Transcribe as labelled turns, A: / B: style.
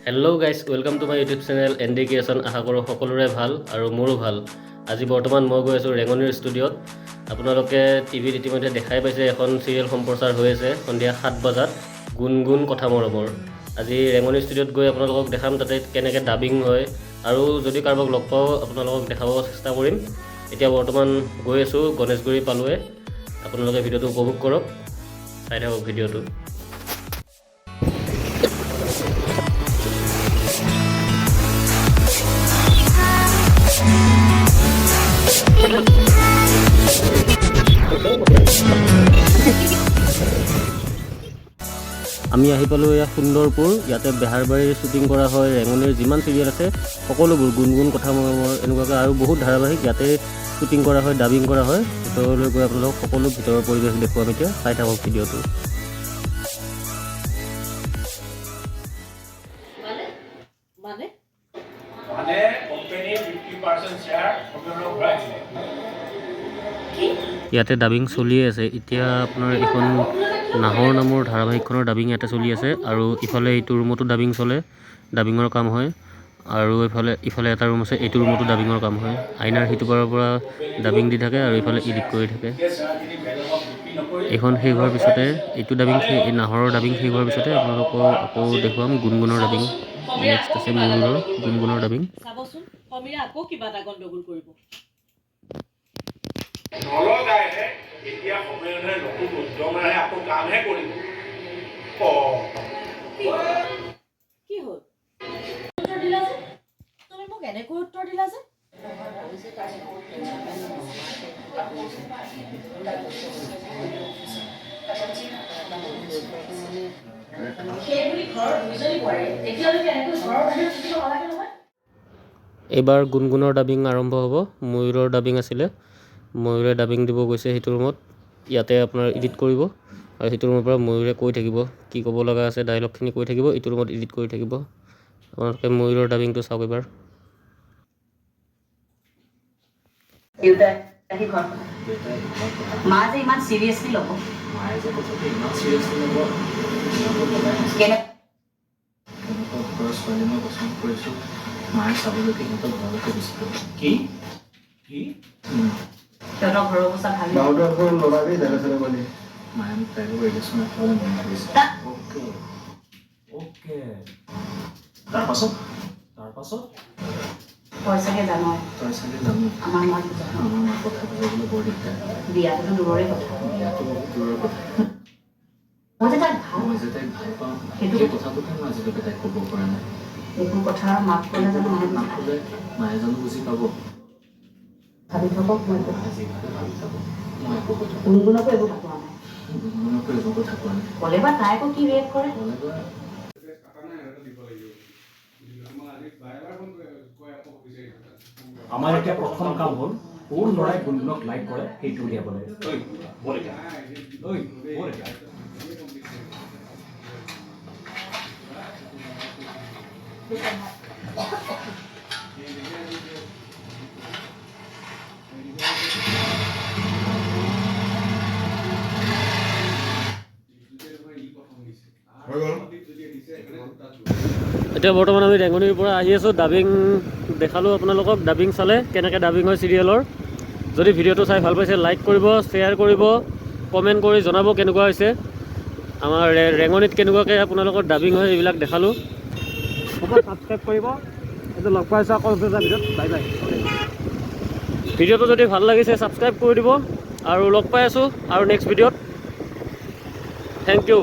A: Hello' guys, welcome to my YouTube channel N D Creation. আশা কৰোঁ সকলোৰে ভাল আৰু মোৰো ভাল। আজি বৰ্তমান মই গৈ আছোঁ ৰেঙনিৰ ষ্টুডিঅ'ত। আপোনালোকে টিভিত ইতিমধ্যে দেখাই পাইছে, এখন চিৰিয়েল সম্প্ৰচাৰ হৈ আছে সন্ধিয়া 7 বজাত, গুণগুণ কথা মৰমৰ। আজি ৰেঙনি ষ্টুডিঅ'ত গৈ আপোনালোকক দেখাম তাতে কেনেকৈ ডাবিং হয়, আৰু যদি কাৰোবাক লগ পাওঁ আপোনালোকক দেখাব চেষ্টা কৰিম। এতিয়া বৰ্তমান গৈ আছোঁ, গণেশগুৰি পালোৱে। আপোনালোকে ভিডিঅ'টো উপভোগ কৰক, চাই থাকক ভিডিঅ'টো। আমি আহি পালোঁ এয়া সুন্দৰপুৰ। ইয়াতে বেহাৰবাৰীৰ শ্বুটিং কৰা হয়, ৰেঙনিৰ যিমান চিৰিয়েল আছে সকলোবোৰ, গুণগুণ কথা মৰমৰ এনেকুৱাকৈ আৰু বহুত ধাৰাবাহিক ইয়াতে শ্বুটিং কৰা হয়, ডাবিং কৰা হয়। ভিতৰলৈ গৈ আপোনালোকক সকলো ভিতৰৰ পৰিৱেশ দেখুৱাম। এতিয়া চাই থাকক ভিডিঅ'টো। ইয়াতে ডাবিং চলিয়ে আছে। এতিয়া আপোনাৰ এইখন নাহৰ নামৰ ধাৰাবাহিকখনৰ ডাবিং ইয়াতে চলি আছে, আৰু ইফালে এইটো ৰুমতো ডাবিং চলে, ডাবিঙৰ কাম হয়। আৰু ইফালে এটা ৰুম আছে, এইটো ৰুমতো ডাবিঙৰ কাম হয়। আইনাৰ সিটো পাৰৰ পৰা ডাবিং দি থাকে আৰু ইফালে এডিট কৰি থাকে। এইখন শেষ হোৱাৰ পিছতে, এইটো ডাবিং এই নাহৰৰ ডাবিং শেষ হোৱাৰ পিছতে আপোনালোকক আকৌ দেখুৱাম গুণগুণৰ ডাবিং। নেক্সট আছে ময়ূৰৰ গুণগুণৰ ডাবিং।
B: এতিয়া সময়হে নতুন উদ্যমেৰে আকৌ কামহে কৰিব।
C: কি হ'ল? উত্তৰ দিলা যে? তুমি মোক এনেকৈ উত্তৰ দিলা যে?
A: এইবাৰ গুণগুণৰ ডাবিং আৰম্ভ হ'ব। ময়ূৰৰ ডাবিং আছিলে, ময়ূৰে ডাবিং দিব গৈছে সেইটো ৰুমত। ইয়াতে আপোনাৰ এডিট কৰিব, আৰু সেইটো ৰুমৰ পৰা ময়ূৰে কৈ থাকিব কি ক'ব লগা আছে, ডাইলগখিনি কৈ থাকিব, এইটো ৰুমত এডিট কৰি থাকিব। আপোনালোকে ময়ূৰৰ ডাবিংটো চাওক এবাৰ।
C: মা যে ইমান চিৰিয়াছলি ল'ব,
D: মায়ে চাবলৈকে সিহঁতক ঘৰলৈকে দিছিলোঁ। কি কি
C: সিহঁতৰ ঘৰৰ অৱস্থা ভাল
D: মায়ে মোক তাইৰ ৰিলেশ্যন ৰাখিবলৈ মন কৰিছে। অ'কে অ'কে, তাৰপাছত
C: তই চাগে জানো,
D: তই চাগে জানো
C: আমাৰ মাক জানো,
D: আমাৰ মাক কথা বুজাবলৈ বৰ দিগদাৰ।
C: বিয়াটোতো দূৰৰে কথা,
D: বিয়াটো বহুত দূৰৰ কথা।
C: মই যে তাইক
D: ভাল পাওঁ, সেই কথাটোকে মই আজিলৈকে তাইক ক'ব পৰা নাই।
C: এইবোৰ কথা মাক ক'লে জানো
D: মাক ক'লে মায়ে জানো বুজি পাব?
C: ভাবি থাকক, মই
D: যিভাৱে ভাবি থাকোঁ মই একো কথা
C: গুণগুণকো এইবোৰ কথা নাই,
D: গুণগুণকো এইবোৰ কথা কোৱা নাই।
C: ক'লে বা তাই আকৌ কি ৰিয়েক্ট কৰে?
D: ক'লে বা
E: আমাৰ এতিয়া প্ৰথম কাম হ'ল কোন ল'ৰাই গুণগুণক লাইক কৰে সেইটো উলিয়াব লাগে।
A: এতিয়া বৰ্তমান আমি ৰেঙনিৰ পৰা আহি আছোঁ। ডাবিং দেখালোঁ আপোনালোকক, ডাবিং চালে কেনেকৈ ডাবিং হয় চিৰিয়েলৰ। যদি ভিডিঅ'টো চাই ভাল পাইছে লাইক কৰিব, শ্বেয়াৰ কৰিব, কমেণ্ট কৰি জনাব কেনেকুৱা হৈছে। আমাৰ ৰেঙনিত কেনেকুৱাকৈ আপোনালোকৰ ডাবিং হয় এইবিলাক দেখালোঁ। ছাবস্ক্ৰাইব কৰিব। এইটো লগ পাইছোঁ আকৌ ভিডিঅ'ত। Bye bye. ভিডিঅ'টো যদি ভাল লাগিছে ছাবস্ক্ৰাইব কৰি দিব, আৰু লগ পাই আছোঁ আৰু নেক্সট ভিডিঅ'ত। Thank U.